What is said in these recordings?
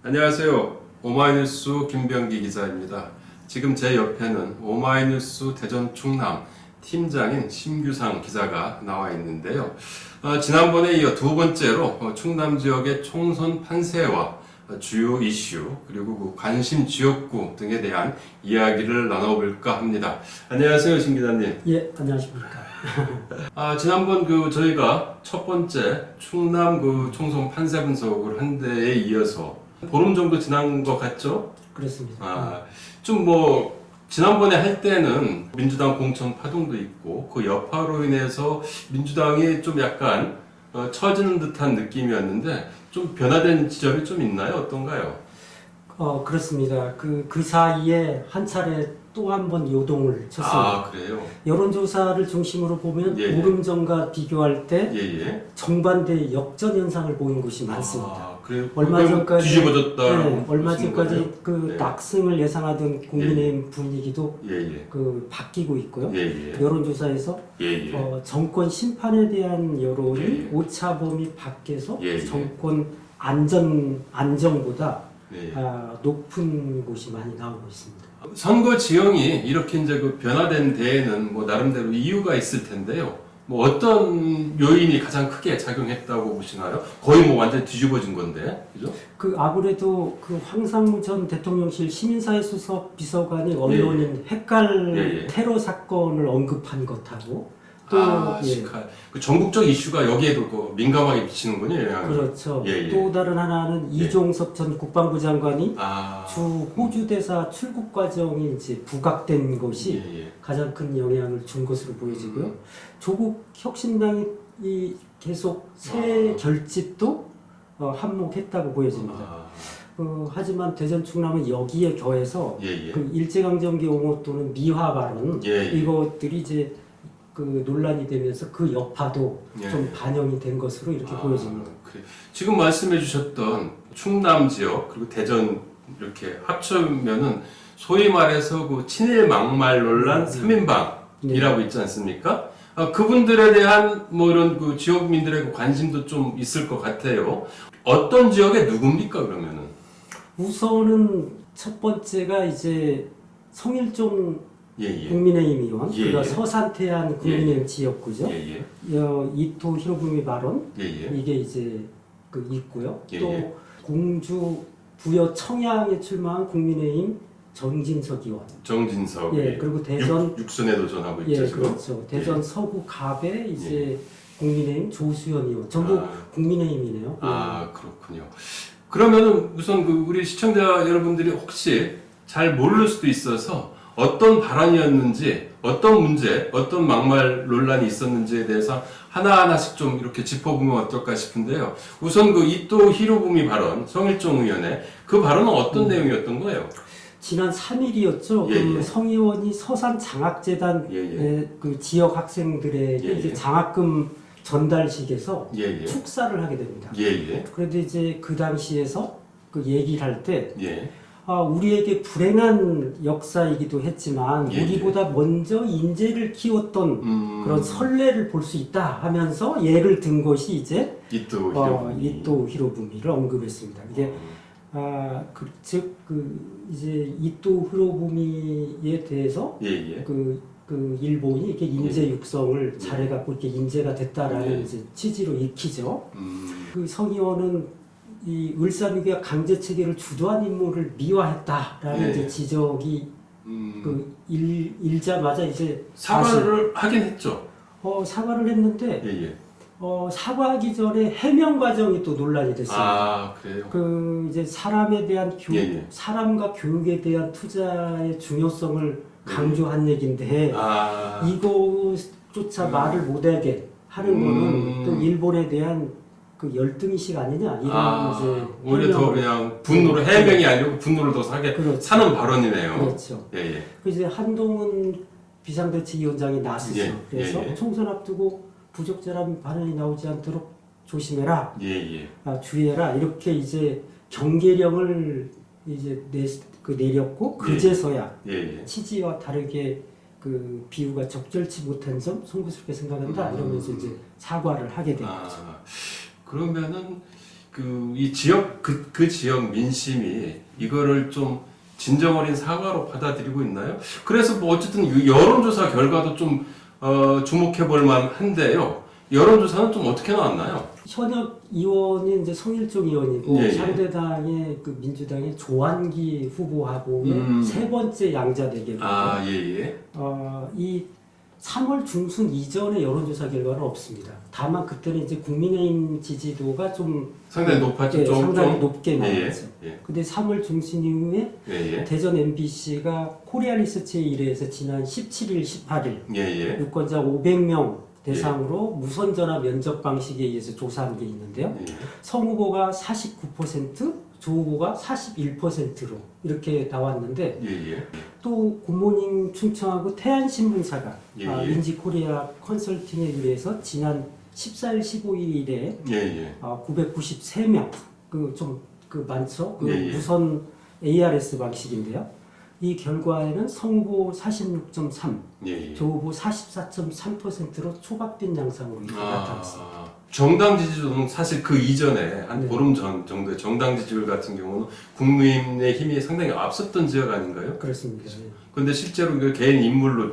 안녕하세요. 오마이뉴스 김병기 기자입니다. 지금 제 옆에는 오마이뉴스 대전 충남 팀장인 심규상 기자가 나와 있는데요. 지난번에 이어 두 번째로 충남 지역의 총선 판세와 주요 이슈 그리고 그 관심 지역구 등에 대한 이야기를 나눠볼까 합니다. 안녕하세요, 심 기자님. 예, 안녕하십니까. 지난번 저희가 첫 번째 충남 총선 판세 분석을 한 데에 이어서 보름 정도 지난 것 같죠? 그렇습니다. 좀 지난번에 할 때는 민주당 공천 파동도 있고 그 여파로 인해서 민주당이 좀 약간 처지는 듯한 느낌이었는데 좀 변화된 지점이 좀 있나요? 어떤가요? 그렇습니다. 그 사이에 한 차례 또 한 번 요동을 쳤습니다. 그래요? 여론조사를 중심으로 보면 예, 예. 보름 전과 비교할 때 예. 정반대 역전 현상을 보이는 곳이 많습니다. 그래요? 얼마 전까지 뒤집어졌다. 얼마 전까지 네. 낙승을 예상하던 국민의힘 분위기도 예. 바뀌고 있고요. 예. 여론조사에서 예. 정권 심판에 대한 여론이 예. 오차 범위 밖에서 예. 정권 안정보다 예. 높은 곳이 많이 나오고 있습니다. 선거 지형이 이렇게 이제 변화된 데에는 나름대로 이유가 있을 텐데요. 어떤 요인이 가장 크게 작용했다고 보시나요? 거의 완전 뒤집어진 건데, 그죠? 아무래도 황상무 전 대통령실 시민사회 수석 비서관이 언론인 헷갈 테러 사건을 언급한 것하고 또 전국적 이슈가 여기에도 민감하게 비치는군요, 영향을. 그렇죠. 또 다른 하나는 이종석 전 국방부 장관이 주 호주 대사 출국 과정이 이제 부각된 것이 가장 큰 영향을 준 것으로 보여지고요. 조국 혁신당이 계속 새 결집도 한몫했다고 보여집니다. 하지만 대전 충남은 여기에 더해서 일제강점기 옹호 또는 미화 발언 이것들이 이제 논란이 되면서 그 여파도 좀 반영이 된 것으로 이렇게 보여집니다. 그래. 지금 말씀해 주셨던 충남 지역 그리고 대전 이렇게 합쳐면은 소위 말해서 친일 막말 논란 3인방이라고 있지 않습니까? 그분들에 대한 이런 지역민들의 관심도 좀 있을 것 같아요. 어떤 지역에 누굽니까 그러면은? 우선은 첫 번째가 이제 성일종 국민의힘 의원, 그러니까 서산태안 국민의힘 지역구죠. 이토 히로부미 발언 이게 이제 있고요. 또 공주 부여 청양에 출마한 국민의힘 정진석 의원. 정진석. 그리고 대전 육선에 도전하고 있죠 지금. 그렇죠. 대전 서구 갑에 이제 국민의힘 조수연 의원. 전부 국민의힘이네요. 그렇군요. 그러면은 우선 우리 시청자 여러분들이 혹시 잘 모를 수도 있어서 어떤 발언이었는지, 어떤 문제, 어떤 막말 논란이 있었는지에 대해서 하나하나씩 좀 이렇게 짚어보면 어떨까 싶은데요. 우선 이토 히로부미 발언, 성일종 의원의 그 발언은 어떤 내용이었던 거예요? 지난 3일이었죠. 성 의원이 서산 장학재단 지역 학생들에게 이제 장학금 전달식에서 축사를 하게 됩니다. 그런데 이제 그 당시에서 얘기를 할 때 우리에게 불행한 역사이기도 했지만 우리보다 먼저 인재를 키웠던 그런 선례를 볼 수 있다 하면서 예를 든 것이 이제 이토 히로부미를 언급했습니다. 이게 이제 이토 히로부미에 대해서 일본이 이렇게 인재 육성을 잘해갖고 이렇게 인재가 됐다라는 이제 취지로 읽히죠. 성 의원은 이 을사비가 강제 체계를 주도한 인물을 미화했다라는 이제 지적이 읽자마자 이제 사과를 하긴 했죠. 사과를 했는데 사과하기 전에 해명 과정이 또 논란이 됐습니다. 그래요? 이제 사람에 대한 사람과 교육에 대한 투자의 중요성을 강조한 얘기인데 이것조차 말을 못하게 하는 거는 또 일본에 대한 열등의식 아니냐 이런 이제 오히려 더 그냥 분노로 해명이 아니고 분노를 더 사게 사는 발언이네요. 그렇죠. 이제 한동훈 비상대책위원장이 나서죠. 그래서 총선 앞두고 부적절한 발언이 나오지 않도록 조심해라, 주의해라 이렇게 이제 경계령을 이제 내렸고 그제서야 취지와 다르게 비유가 적절치 못한 점 송구스럽게 생각한다 이러면서 이제 사과를 하게 된 거죠. 그러면은 이 지역 그 지역 민심이 이거를 좀 진정 어린 사과로 받아들이고 있나요? 그래서 뭐 어쨌든 이 여론조사 결과도 좀 주목해 볼 만한데요. 여론조사는 좀 어떻게 나왔나요? 현역 의원이 이제 성일종 의원이고 예, 예. 상대당의 그 민주당의 조한기 후보하고의 세 번째 양자 대결이고요. 아, 예. 이 3월 중순 이전의 여론조사 결과는 없습니다. 다만 그때는 이제 국민의힘 지지도가 좀 상당히 높았죠. 예, 좀, 상당히 좀. 높게 나왔죠. 예. 근데 3월 중순 이후에 예. 대전 MBC가 코리아 리서치에 의뢰해서 지난 17일, 18일 예. 유권자 500명 대상으로 무선 전화 면접 방식에 의해서 조사한 게 있는데요. 예. 성 후보가 49%, 조 후보가 41%로 이렇게 나왔는데 예. 또 굿모닝 충청하고 태안신문사가 예. 인지코리아 컨설팅에 의해서 지난 14일, 15일에 예. 993명 그 많죠. 예. 무선 ARS 방식인데요. 이 결과에는 성 후보 46.3, 예. 조 후보 44.3%로 초박된 양상으로 이렇게 나타났습니다. 정당 지지율은 사실 그 이전에 한 네. 보름 전 정도의 정당 지지율 같은 경우는 국민의힘이 상당히 앞섰던 지역 아닌가요? 그렇습니다. 근데 실제로 그 개인 인물로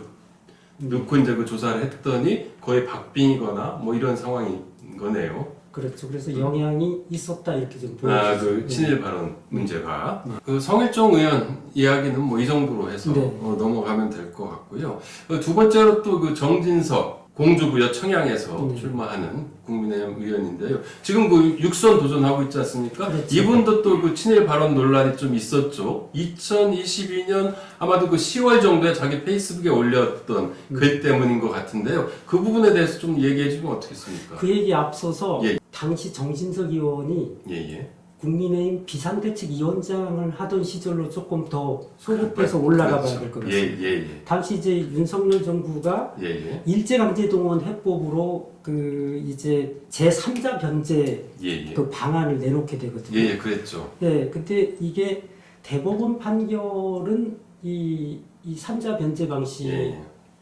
놓고 이제 그 조사를 했더니 거의 박빙이거나 뭐 이런 상황인 거네요. 그렇죠. 그래서 영향이 있었다 이렇게 좀 보여주죠. 그 친일 발언 문제가 그 성일종 의원 이야기는 뭐 이 정도로 해서 네. 넘어가면 될 것 같고요. 두 번째로 또 그 정진석 공주부여 청양에서 출마하는 국민의힘 의원인데요. 지금 그 육선 도전하고 있지 않습니까? 그렇죠. 이분도 또 그 친일 발언 논란이 좀 있었죠. 2022년 아마도 그 10월 정도에 자기 페이스북에 올렸던 글 때문인 것 같은데요. 그 부분에 대해서 좀 얘기해 주면 어떻겠습니까? 그 얘기 앞서서 예. 당시 정진석 의원이 예. 국민의힘 비상대책위원장을 하던 시절로 조금 더 소급해서 올라가 봐야 될 것 같습니다. 예. 당시 이제 윤석열 정부가 예. 일제강제동원 해법으로 그 이제 제3자 변제 예. 그 방안을 내놓게 되거든요. 예, 그랬죠. 네, 근데 이게 대법원 판결은 이 3자 변제 방식이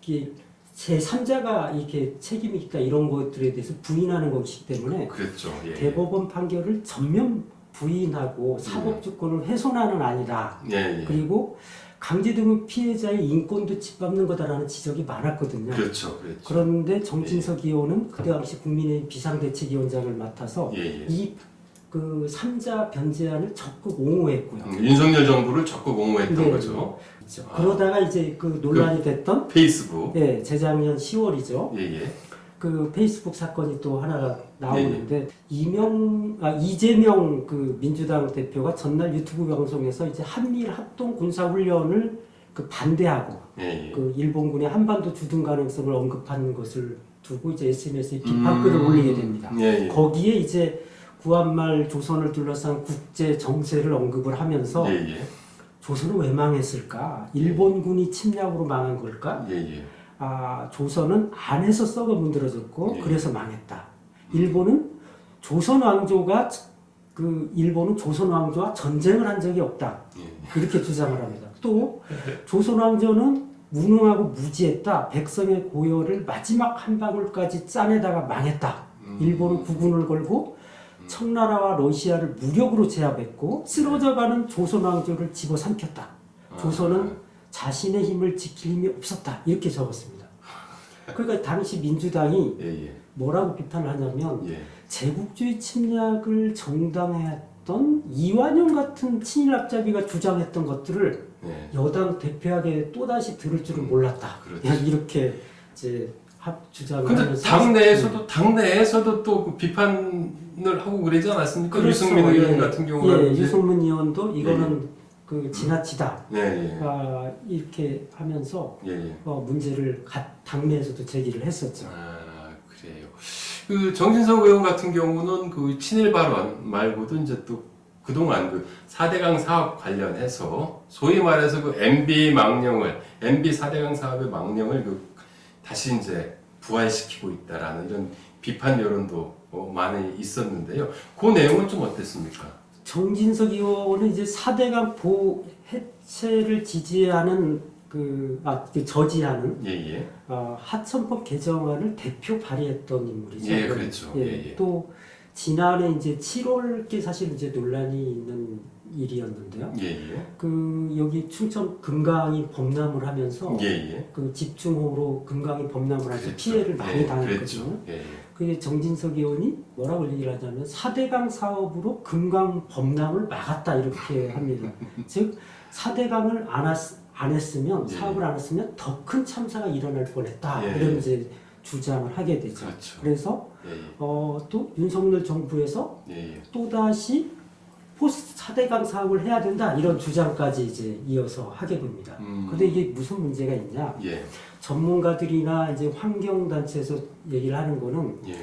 예. 제3자가 이렇게 책임이 있다 이런 것들에 대해서 부인하는 것이기 때문에 그랬죠. 예. 대법원 판결을 전면 부인하고 사법주권을 훼손하는 아니다. 예. 그리고 강제동원 피해자의 인권도 짓밟는 거다라는 지적이 많았거든요. 그렇죠. 그런데 정진석 의원은 그 당시 국민의 비상대책위원장을 맡아서 예. 이 그 3자 변제안을 적극 옹호했고요. 윤석열 정부를 적극 옹호했던 네. 거죠. 그렇죠. 그러다가 이제 그 논란이 됐던 페이스북. 네, 재작년 10월이죠. 예. 그 페이스북 사건이 또 하나가 나오는데 이재명 그 민주당 대표가 전날 유튜브 방송에서 이제 한미일 합동 군사 훈련을 그 반대하고 예. 그 일본군의 한반도 주둔 가능성을 언급한 것을 두고 이제 SNS에 비판글을 올리게 됩니다. 예. 거기에 이제 구한말 조선을 둘러싼 국제 정세를 언급을 하면서 예. 조선은 왜 망했을까? 일본군이 침략으로 망한 걸까? 예. 조선은 안에서 썩어 문드러졌고 예. 그래서 망했다. 일본은 조선 왕조가 전쟁을 한 적이 없다. 이렇게 주장을 합니다. 또 조선 왕조는 무능하고 무지했다. 백성의 고열을 마지막 한 방울까지 짜내다가 망했다. 일본은 국군을 걸고 청나라와 러시아를 무력으로 제압했고 쓰러져가는 조선 왕조를 집어삼켰다. 조선은 자신의 힘을 지킬 힘이 없었다. 이렇게 적었습니다. 그러니까 당시 민주당이 뭐라고 비판을 하냐면 제국주의 침략을 정당화했던 이완용 같은 친일 앞잡이가 주장했던 것들을 여당 대표에게 또다시 들을 줄은 몰랐다. 이렇게 이제 주장을 근데 하면서 당내에서도 또 그 비판을 하고 그러지 않았습니까? 그렇죠. 유승민 의원 같은 경우는 유승민 의원도 이거는 그 지나치다. 네. 이렇게 하면서 예. 문제를 당내에서도 제기를 했었죠. 그래요. 그 정진석 의원 같은 경우는 그 친일 발언 말고도 이제 또 그동안 그 4대강 사업 관련해서 소위 말해서 그 MB 4대강 사업의 망령을 다시 이제 부활시키고 있다라는 이런 비판 여론도 많이 있었는데요. 그 내용은 좀 어땠습니까? 정진석 의원은 이제 4대강 보호 해체를 지지하는 저지하는 하천법 개정안을 대표 발의했던 인물이죠. 예, 그렇죠. 또 지난해 이제 7월께 사실 이제 논란이 있는 일이었는데요. 예. 그 여기 충청 금강이 범람을 하면서 예. 그 집중호우로 금강이 범람을 하면서 그랬죠. 피해를 많이 예, 당했거든요. 예. 그게 정진석 의원이 뭐라고 얘기를 하냐면 4대강 사업으로 금강 범람을 막았다 이렇게 합니다. 즉 4대강을 안 했으면 예. 사업을 안 했으면 더 큰 참사가 일어날 뻔했다 예. 이런 이제 주장을 하게 되죠. 그렇죠. 그래서 예. 또 윤석열 정부에서 예. 또다시 포스트 4대강 사업을 해야 된다 이런 주장까지 이제 이어서 하게 됩니다. 그런데 이게 무슨 문제가 있냐? 예. 전문가들이나 이제 환경단체에서 얘기를 하는 거는 예.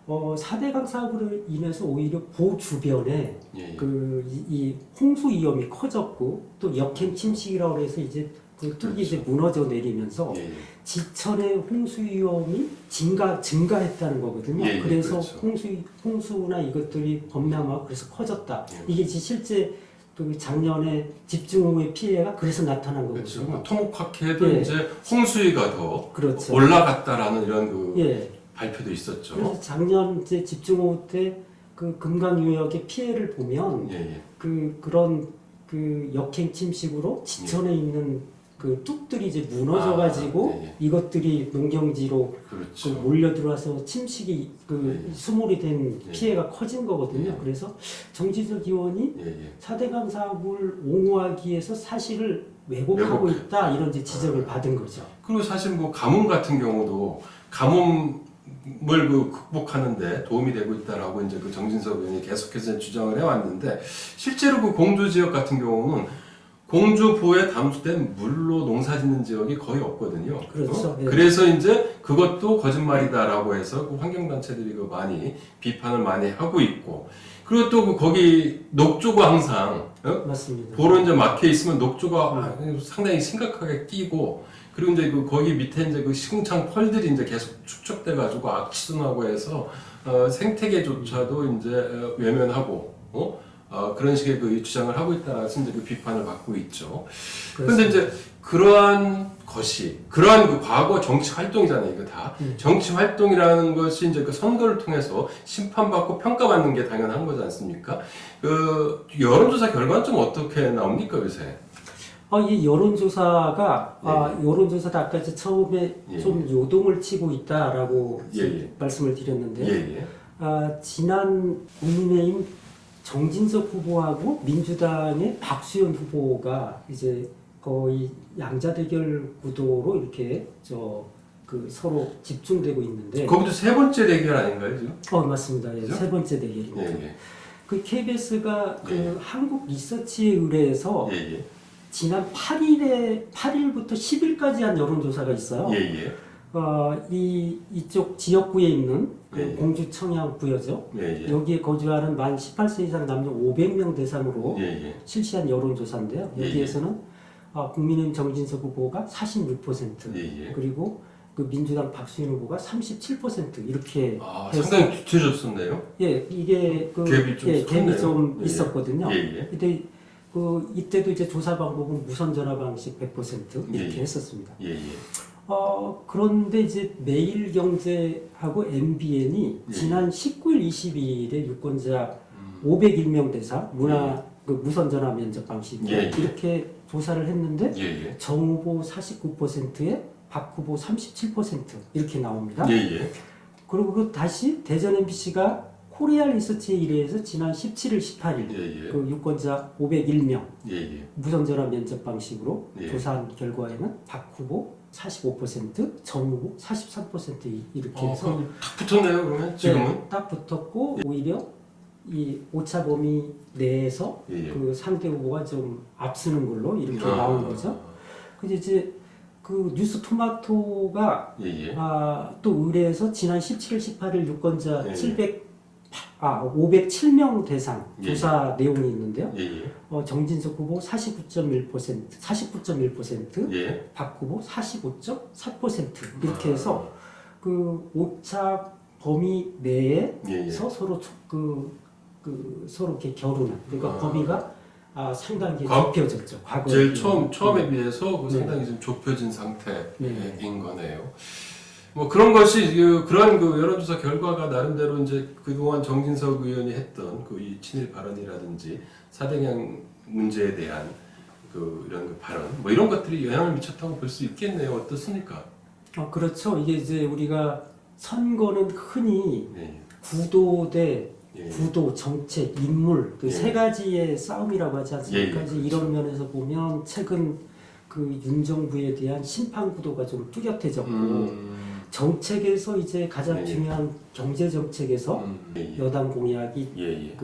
4대강 사업으로 인해서 오히려 보 주변에 예. 이 홍수 위험이 커졌고 또 역행 침식이라고 해서 이제 그 뚝이 이제 무너져 내리면서 예. 지천의 홍수 위험이 증가했다는 거거든요. 예, 그래서 그렇죠. 홍수나 이것들이 범람하고 그래서 커졌다. 예. 이게 실제 그 작년에 집중호우의 피해가 그래서 나타난 그렇죠. 거거든요. 토목학회도 예. 이제 홍수위가 더 그렇죠. 올라갔다라는 이런 그 예. 발표도 있었죠. 그래서 작년 이제 집중호우 때 그 금강 유역의 피해를 보면 예. 그런 그 역행 침식으로 지천에 있는 그 뚝들이 이제 무너져가지고 예. 이것들이 농경지로 그렇죠. 그 몰려 들어와서 침식이 그 예. 수몰이 된 예. 피해가 커진 거거든요. 예. 그래서 정진석 의원이 예. 4대강 사업을 옹호하기 위해서 사실을 왜곡하고 있다 이런 이제 지적을 받은 거죠. 그리고 사실 뭐 가뭄 같은 경우도 가뭄을 그 극복하는데 도움이 되고 있다라고 이제 그 정진석 의원이 계속해서 주장을 해왔는데 실제로 그 공주 지역 같은 경우는 공주보에 담수된 물로 농사짓는 지역이 거의 없거든요. 그렇죠. 예. 그래서 이제 그것도 거짓말이다라고 해서 그 환경단체들이 그 많이 비판을 많이 하고 있고 그리고 또 그 거기 녹조가 항상 맞습니다. 보로 이제 막혀 있으면 녹조가 상당히 심각하게 끼고 그리고 이제 그 거기 밑에 이제 그 시궁창 펄들이 이제 계속 축적돼 가지고 악취순하고 해서 생태계조차도 이제 외면하고 그런 식의 그 주장을 하고 있다라는 이제 그 비판을 받고 있죠. 그런데 이제 그러한 그 과거 정치 활동이잖아요, 이거 다. 정치 활동이라는 것이 이제 그 선거를 통해서 심판받고 평가받는 게 당연한 거지 않습니까? 그 여론조사 결과는 좀 어떻게 나옵니까, 요새? 이 여론조사가 예. 여론조사도 아까 이제 처음에 예. 좀 요동을 치고 있다라고 예. 말씀을 드렸는데 예. 지난 국민의힘 정진석 후보하고 민주당의 박수현 후보가 이제 거의 양자 대결 구도로 이렇게 서로 집중되고 있는데 거기도 세 번째 대결 아닌가요, 지금? 맞습니다. 예, 그죠? 세 번째 대결입니다. 예. 그 KBS가 그 예. 한국 리서치에 의뢰해서 예. 지난 8일부터 10일까지 한 여론조사가 있어요. 예. 이쪽 지역구에 있는 그 예. 공주 청양구여죠. 예. 여기에 거주하는 만 18세 이상 남녀 500명 대상으로 예. 실시한 여론조사인데요. 예. 여기에서는 국민의힘 정진석 후보가 46% 예. 그리고 그 민주당 박수현 후보가 37% 이렇게 해서 상당히 뒤쳐졌었네요. 예, 이게 그 갭이 좀 갭이 좀 컸네요. 있었거든요. 예. 근데 이때도 이제 조사 방법은 무선 전화 방식 100% 이렇게 예. 했었습니다. 예. 그런데 이제 매일경제하고 MBN이 예. 지난 19일, 22일에 유권자 501명 대상 그 무선 전화 면접 방식으로 예. 이렇게 조사를 했는데 예. 정 후보 49%에 박 후보 37% 이렇게 나옵니다. 예. 그리고 그 다시 대전 MBC가 코리아 리서치에 의뢰해서 지난 17일, 18일 예. 그 유권자 501명 예. 무선전화 면접 방식으로 예. 조사한 결과에는 박 후보 45%, 정 후보 43% 이렇게 해서 그럼 탁 붙었네요, 그러면 지금은? 네, 딱 붙었고 오히려 이 오차 범위 내에서 예. 그 상대 후보가 좀 앞서는 걸로 이렇게 나온 거죠. 근데 이제 그 뉴스 토마토가 예. 또 의뢰해서 지난 17일, 18일 유권자 예. 507명 대상 예. 조사 내용이 있는데요. 예. 정진석 후보 49.1%, 예. 박 후보 45.4% 이렇게 해서 그 오차 범위 내에서 서로 서로 이렇게 겨루는 그러니까 범위가 상당히 좁혀졌죠. 과거에 제일 처음에 비해서 그 네. 상당히 좀 좁혀진 상태인 네. 거네요. 뭐 그런 것이 그런 여론조사 결과가 나름대로 이제 그동안 정진석 의원이 했던 이 친일 발언이라든지 사대강 문제에 대한 이런 발언 뭐 이런 것들이 영향을 미쳤다고 볼 수 있겠네요. 어떻습니까? 그렇죠. 이게 이제 우리가 선거는 흔히 네. 구도 대 예. 구도, 정책, 인물 그 세 가지의 싸움이라고 하지 않습니까? 이제 그렇죠. 이런 면에서 보면 최근 윤 정부에 대한 심판 구도가 좀 뚜렷해졌고 정책에서 이제 가장 중요한 경제 정책에서 여당 공약이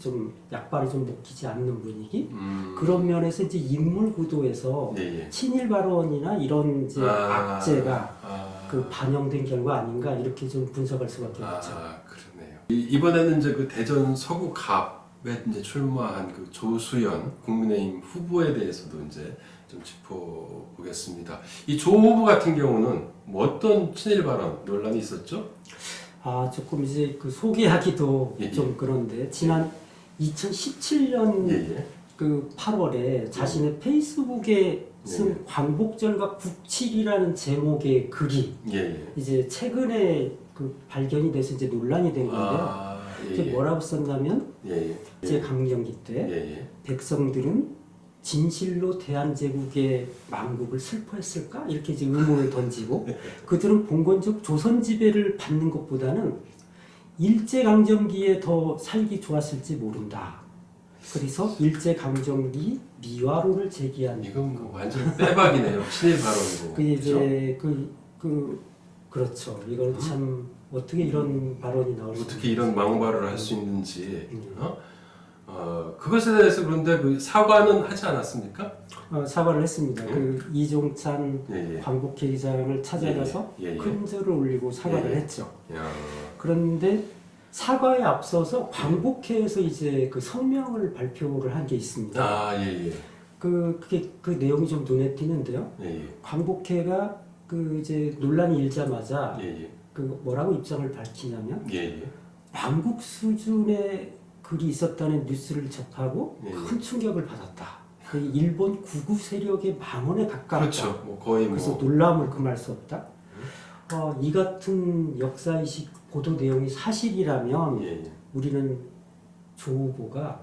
좀 약발이 좀 먹히지 않는 분위기 그런 면에서 이제 인물 구도에서 친일 발언이나 이런 이제 악재가 반영된 결과 아닌가 이렇게 좀 분석할 수밖에 없죠. 그러네요. 이번에는 이제 대전 서구갑에 이제 출마한 조수연 국민의힘 후보에 대해서도 이제 좀 짚어보겠습니다. 이 조 후보 같은 경우는 뭐 어떤 친일 발언 논란이 있었죠? 조금 이제 소개하기도 좀 그런데 지난 2017년 8월에 자신의 페이스북에 쓴 광복절과 국칠이라는 제목의 글이 이제 최근에 발견이 돼서 이제 논란이 된 건데요. 이게 뭐라고 썼냐면 이제 강경기 때 백성들은 진실로 대한제국의 망국을 슬퍼했을까? 이렇게 이제 의문을 던지고 그들은 봉건적 조선 지배를 받는 것보다는 일제강점기에 더 살기 좋았을지 모른다. 그래서 일제강점기 미화론을 제기한 이건 뭐 완전 빼박이네요. 친일 발언이고. 그게 이제 그렇죠. 이건 참 어떻게 이런 발언이 나올 수 어떻게 이런 망발을 할 수 있는지. 그것에 대해서 그런데 사과는 하지 않았습니까? 사과를 했습니다. 이종찬 광복회의장을 찾아가서 큰 절을 올리고 사과를 했죠. 그런데 사과에 앞서서 광복회에서 이제 성명을 발표를 한 게 있습니다. 그게 내용이 좀 눈에 띄는데요. 광복회가 이제 논란이 일자마자 뭐라고 입장을 밝히냐면 망국 수준의 글이 있었다는 뉴스를 접하고 큰 충격을 받았다. 일본 구구 세력의 망언에 가깝다. 그렇죠. 거의 그래서 놀라움을 금할 수 없다. 이 같은 역사의식 보도 내용이 사실이라면 우리는 조 후보가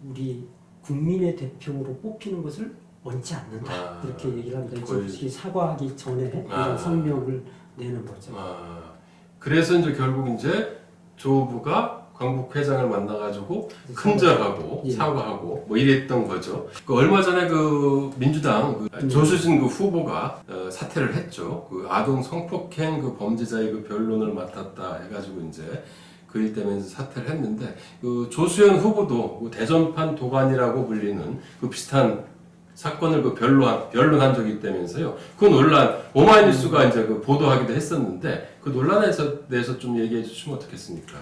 우리 국민의 대표로 뽑히는 것을 원치 않는다. 이렇게 얘기를 합니다. 이제 사과하기 전에 이런 성명을 내는 거죠. 그래서 이제 결국 이제 조 후보가 광복회장을 만나가지고 큰절하고 사과하고 뭐 이랬던 거죠. 얼마 전에 민주당 조수진 후보가 사퇴를 했죠. 아동 성폭행 범죄자의 변론을 맡았다 해가지고 이제 그 일 때문에 사퇴를 했는데 조수연 후보도 대전판 도관이라고 불리는 비슷한 사건을 변론한 적이 있다면서요. 그 논란 오마이뉴스가 이제 보도하기도 했었는데 그 논란에 대해서 좀 얘기해 주시면 어떻겠습니까?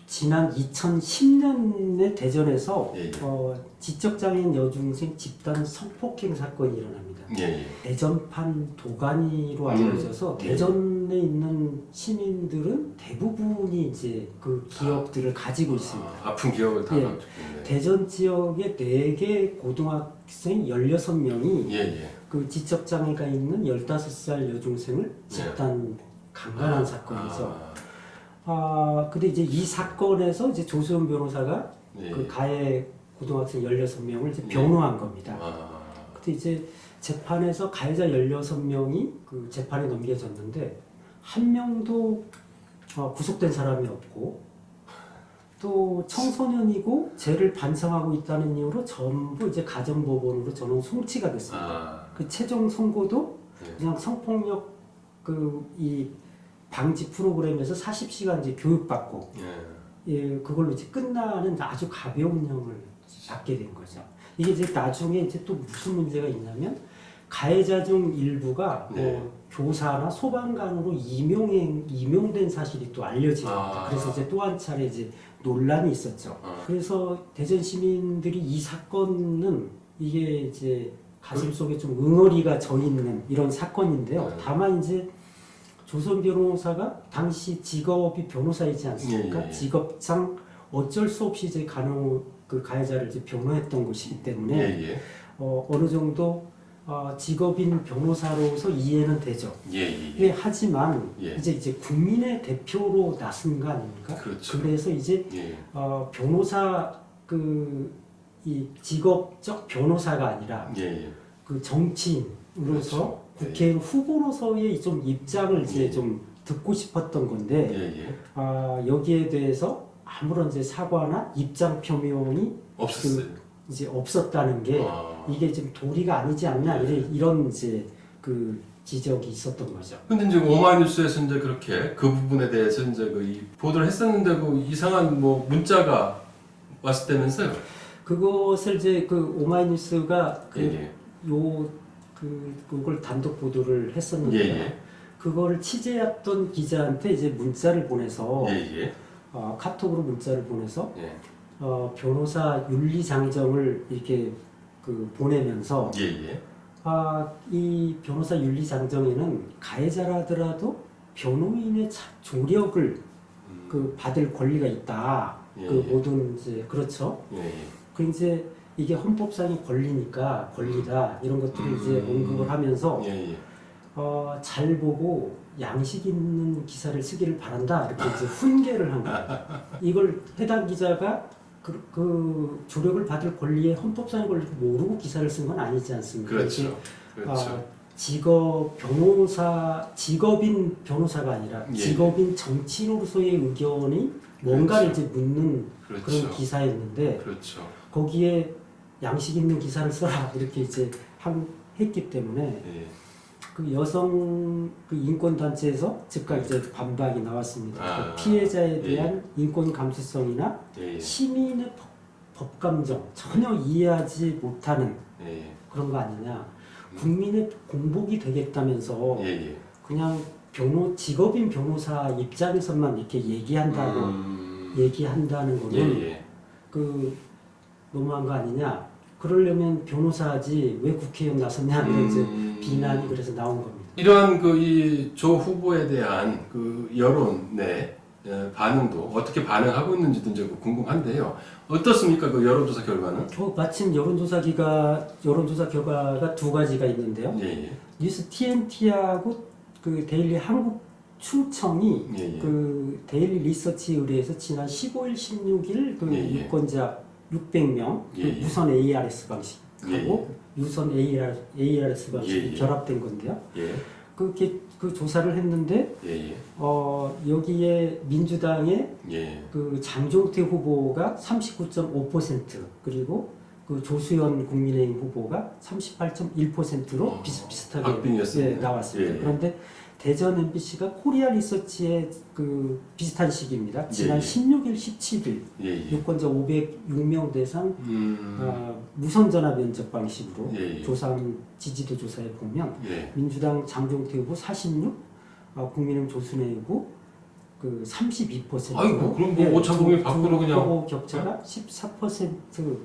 지난 2010년에 대전에서 지적장애인 여중생 집단 성폭행 사건이 일어납니다. 대전판 도가니로 알려져서 대전에 있는 시민들은 대부분이 이제 그 기억들을 가지고 있습니다. 아픈 기억을 다 가지고 있네. 대전 지역의 4개 고등학생 16명이 그 지적장애가 있는 15살 여중생을 집단 강간한 사건이죠. 근데 이제 이 사건에서 이제 조수연 변호사가 가해 고등학생 16명을 이제 변호한 겁니다. 근데 이제 재판에서 가해자 16명이 재판에 넘겨졌는데 한 명도 구속된 사람이 없고 또 청소년이고 죄를 반성하고 있다는 이유로 전부 이제 가정법원으로 전원 송치가 됐습니다. 그 최종 선고도 그냥 성폭력 이 방지 프로그램에서 40시간 이제 교육받고 그걸로 이제 끝나는 아주 가벼운 형을 받게 된 거죠. 이게 이제 나중에 이제 또 무슨 문제가 있냐면 가해자 중 일부가 교사나 소방관으로 임용된 사실이 또 알려집니다. 그래서 이제 또 한 차례 이제 논란이 있었죠. 그래서 대전 시민들이 이 사건은 이게 이제 가슴 속에 좀 응어리가 져 있는 이런 사건인데요. 다만 이제 조선 변호사가 당시 직업이 변호사이지 않습니까? 직업상 어쩔 수 없이 이제 가해자를 이제 변호했던 것이기 때문에 어느 정도 직업인 변호사로서 이해는 되죠. 예, 하지만 예. 이제 국민의 대표로 나선 거 아닙니까? 그렇죠. 그래서 이제 예. 변호사 이 직업적 변호사가 아니라 예. 그 정치인으로서 그렇죠. 국회의원 후보로서의 좀 입장을 이제 예. 좀 듣고 싶었던 건데 예. 여기에 대해서 아무런 이제 사과나 입장 표명이 없었어요. 이제 없었다는 게 이게 좀 도리가 아니지 않냐 이런 이제 그 지적이 있었던 거죠. 근데 이제 오마이뉴스에서 이제 그렇게 그 부분에 대해서 이제 이 보도를 했었는데 그 이상한 뭐 문자가 왔을 때면서요. 그것을 이제 그 오마이뉴스가 예. 그걸 단독 보도를 했었는데요. 예. 그걸 취재했던 기자한테 이제 문자를 보내서 예. 카톡으로 문자를 보내서 예. 변호사 윤리 장정을 이렇게 보내면서 예. 이 변호사 윤리 장정에는 가해자라더라도 변호인의 조력을 받을 권리가 있다. 예. 모든 이제 그렇죠. 예. 그 이제 이게 헌법상의 권리니까 권리다 이런 것들을 이제 언급을 하면서 예. 잘 보고 양식 있는 기사를 쓰기를 바란다 이렇게 이제 훈계를 한 거예요. 이걸 해당 기자가 그 조력을 받을 권리의 헌법상의 권리를 모르고 기사를 쓴 건 아니지 않습니까? 그렇죠. 직업인 변호사가 아니라 직업인 정치인으로서의 의견이 뭔가를 이제 묻는 그렇죠. 그런 기사였는데 그렇죠. 거기에 양식 있는 기사를 써라 이렇게 이제 했기 때문에 예. 그 여성 인권 단체에서 즉각 이제 반박이 나왔습니다. 피해자에 대한 인권 감수성이나 시민의 법 감정 전혀 이해하지 못하는 그런 거 아니냐. 국민의 공복이 되겠다면서 그냥 직업인 변호사 입장에서만 이렇게 얘기한다는 거는 너무한 거 아니냐. 그러려면 변호사지 왜 국회의원 나섰냐 이런 이제 비난이 그래서 나온 겁니다. 이러한 이 조 후보에 대한 그 여론의 반응도 어떻게 반응하고 있는지도 이제 궁금한데요. 어떻습니까? 그 여론조사 결과는? 마침 여론조사 결과가 두 가지가 있는데요. 뉴스 TNT하고 그 데일리 한국 충청이 그 데일리 리서치에 의뢰해서 지난 15일, 16일 그 유권자 600명 유선 ARS 방식하고 유선 ARS 방식이 결합된 건데요. 그렇게 그 조사를 했는데 여기에 민주당의 그 장종태 후보가 39.5% 그리고 그 조수연 국민의힘 후보가 38.1%로 비슷비슷하게 나왔습니다. 그런데 대전 MBC가 코리아 리서치의 그 비슷한 시기입니다. 지난 16일, 17일 유권자 506명 대상 무선 전화 면접 방식으로 조사한 지지도 조사에 보면 민주당 장종태 후보 46, 국민의힘 조순회 후보 그 32%. 아이고 그럼 뭐 오차범위 밖으로 그냥 후보 격차가 14%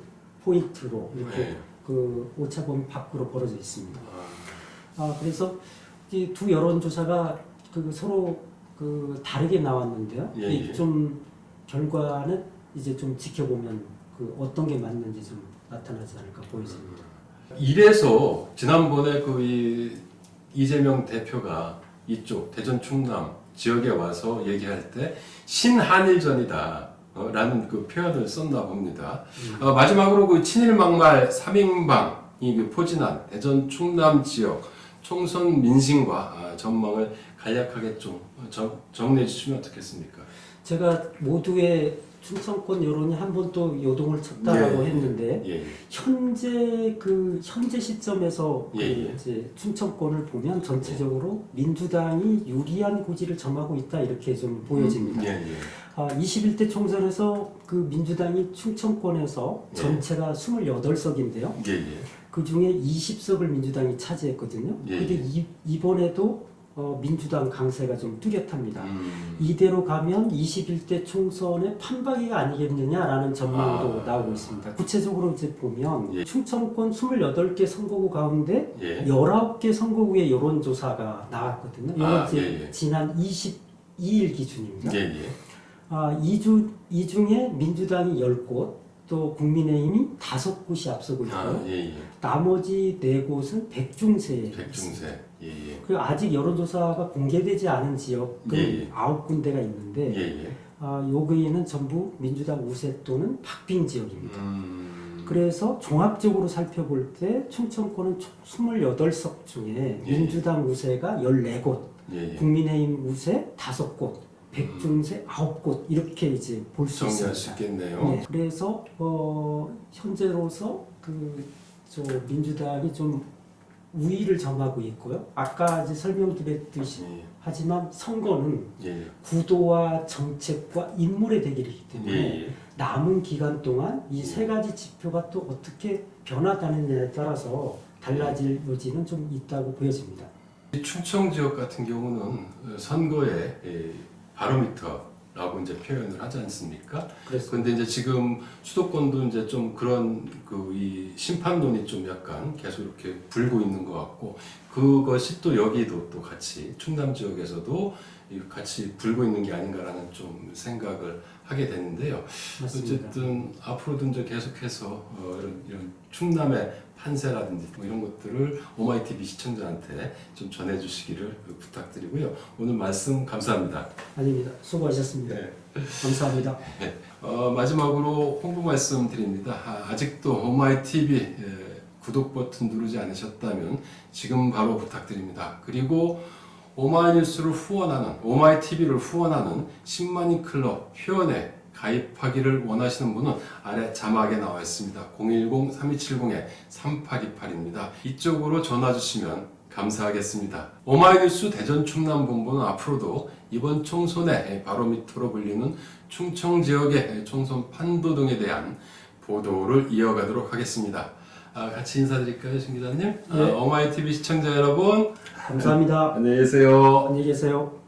포인트로 이렇게 그 오차범위 밖으로 벌어져 있습니다. 그래서 이 두 여론조사가 서로 다르게 나왔는데요. 좀 결과는 이제 좀 지켜보면 어떤 게 맞는지 좀 나타나지 않을까 보여집니다. 이래서 지난번에 이재명 대표가 이쪽 대전 충남 지역에 와서 얘기할 때 신한일전이다 라는 그 표현을 썼나 봅니다. 마지막으로 친일 막말 3인방이 포진한 대전 충남 지역 총선 민심과 전망을 간략하게 좀 정리해 주시면 어떻겠습니까? 제가 모두의 충청권 여론이 한 번 또 요동을 쳤다라고 했는데 현재 시점에서 이제 충청권을 보면 전체적으로 민주당이 유리한 고지를 점하고 있다 이렇게 좀 보여집니다. 21대 총선에서 그 민주당이 충청권에서 전체가 28석인데요. 그 중에 20석을 민주당이 차지했거든요. 근데 이번에도 민주당 강세가 좀 뚜렷합니다. 이대로 가면 21대 총선의 판박이가 아니겠느냐라는 전망도 나오고 있습니다. 구체적으로 이제 보면 충청권 28개 선거구 가운데 19개 선거구의 여론조사가 나왔거든요. 이건 이제 지난 22일 기준입니다. 이 중에 민주당이 10곳, 또 국민의힘이 5곳이 앞서고 있고요. 예, 예. 나머지 4곳은 백중세에 백중세. 예, 예. 그리고 아직 여론조사가 공개되지 않은 지역은 예, 예. 9군데가 있는데 예, 예. 여기는 전부 민주당 우세 또는 박빙 지역입니다. 그래서 종합적으로 살펴볼 때 충청권은 총 28석 중에 민주당 우세가 14곳, 예, 예. 국민의힘 우세 5곳, 백중세 9곳 이렇게 이제 볼 수 있습니다. 정리할 수 있겠네요. 네, 그래서 현재로서 민주당이 좀 우위를 점하고 있고요. 아까 이제 설명드렸듯이 예. 하지만 선거는 예, 구도와 정책과 인물의 대결이기 예. 때문에 예, 예. 남은 기간 동안 이 세 가지 지표가 또 어떻게 변화하느냐에 따라서 달라질 여지는 좀 있다고 보여집니다. 이 충청 지역 같은 경우는 선거의 바로미터라고 이제 표현을 하지 않습니까? 그런데 이제 지금 수도권도 이제 좀 그런 이 심판론이 좀 약간 계속 이렇게 불고 있는 것 같고 그것이 또 여기도 또 같이 충남 지역에서도 같이 불고 있는 게 아닌가라는 좀 생각을 하게 되는데요. 맞습니다. 어쨌든 앞으로도 이제 계속해서 이런 충남의 판세라든지 뭐 이런 것들을 오마이TV 시청자한테 좀 전해주시기를 부탁드리고요. 오늘 말씀 감사합니다. 아닙니다. 수고하셨습니다. 네. 감사합니다. 네. 마지막으로 홍보 말씀 드립니다. 아직도 오마이TV 구독 버튼 누르지 않으셨다면 지금 바로 부탁드립니다. 그리고 오마이뉴스를 후원하는 오마이TV를 후원하는 10만인 클럽 회원에 가입하기를 원하시는 분은 아래 자막에 나와 있습니다. 010-3270-3828입니다. 이쪽으로 전화 주시면 감사하겠습니다. 오마이뉴스 대전 충남 본부는 앞으로도 이번 총선의 바로미터로 불리는 충청 지역의 총선 판도 등에 대한 보도를 이어가도록 하겠습니다. 같이 인사드릴까요, 신 기자님? 네. 오마이TV 시청자 여러분, 감사합니다. 안녕히 계세요. 안녕히 계세요.